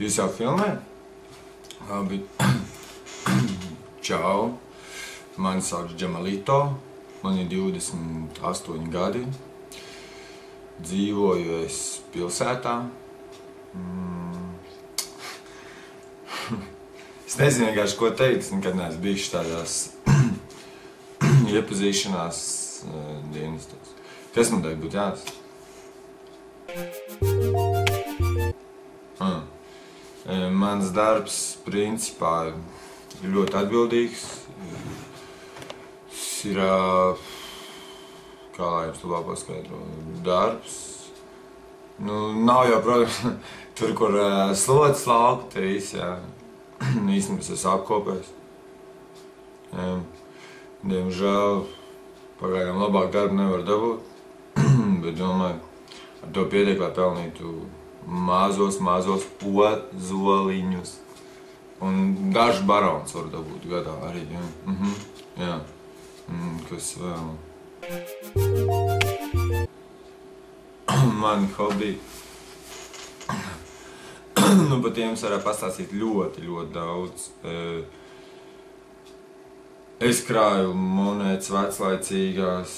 Jūs jau filmē? Labi. Čau. Mani sauc Džamalito. Man ir 28 gadi. Dzīvoju es pilsētā. Es nezinu vienkārši, ko teikt. Nekad neesmu bijis tādās iepazīšanās dienestos. Kas man tagad būtu jāsaka? Mans darbs, principā, ir ļoti atbildīgs. Tas ir, kā lai jums labāk paskaidro, darbs. Nu, nav jau, protams, tur, kur slotas lauktais, jā. Īstenībā es esmu apkopējis. Diemžēl pagaidām labāk darbu nevar dabūt, bet domāju, ar to pietiek, lai pelnītu mazos pozoliņus. Un dažs barons var dabūt gadā arī, jā. Jā. Kas vēl? Mani hobiji. Nu, par tiem es varētu pastāstīt ļoti daudz. Es krāju monētas veclaicīgās,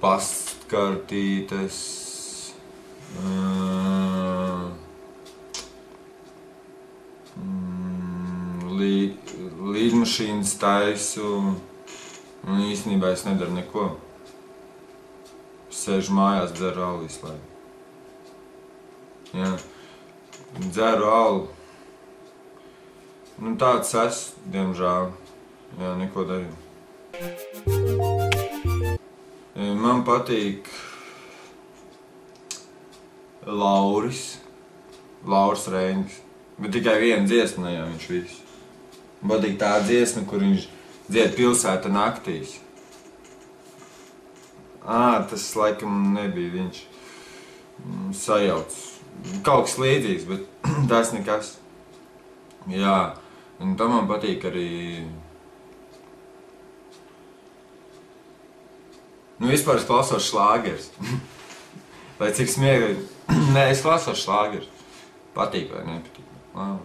pastkartītes, līdmašīnas taisu, un īstenībā es nedaru neko. Sēžu mājās, dzeru alu visu laiku. Jā. Dzeru alu. Nu, tāds esmu, diemžēl. Jā, neko darīju. Man patīk Lauris Reiņģis. Bet tikai viena dziesma, ne jau viņš visu. Man patīk tā dziesma, kur viņš dzied Pilsēta naktīs. Tas laikam nebija viņš sajauc. Kaut kas līdzīgs, bet tas nekas. Jā, un tam man patīk arī... Nu, vispār es klausos šlāgers. Lai cik smieklīgi. Nē, es klausos šlāgers. Patīk vai nepatīk.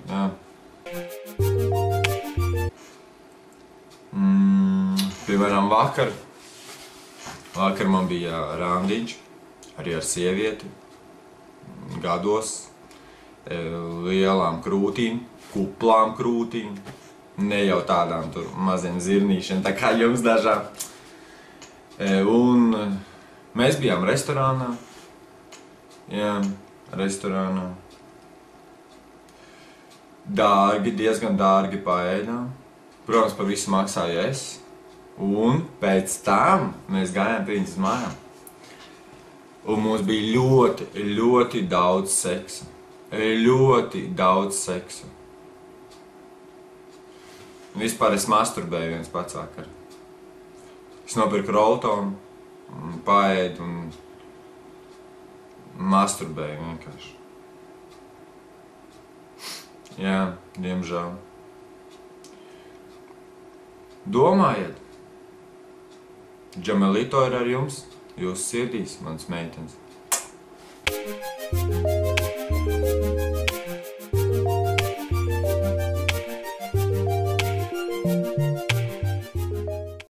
Jā. Piemēram, vakar man bija randiņš, arī ar sievieti, gados, lielām krūtīm, kuplām krūtīm, ne jau tādām tur maziem zirnīšiem, tā kā jums dažām. Un mēs bijām restorānā. Jā, restorānā. Dārgi, diezgan dārgi paēdām. Protams, par visu maksāju es. Un pēc tam mēs gājām pie viņas mājām. Un mums bija ļoti daudz seksa. Ļoti daudz seksa. Vispār es masturbēju viens pats vakar. Es nopirku roltonu, paēdu un masturbēju vienkārši. Jā, diemžēl. Domājiet, Džamalito ir ar jums, jūsu sirdīs, mans meitenes.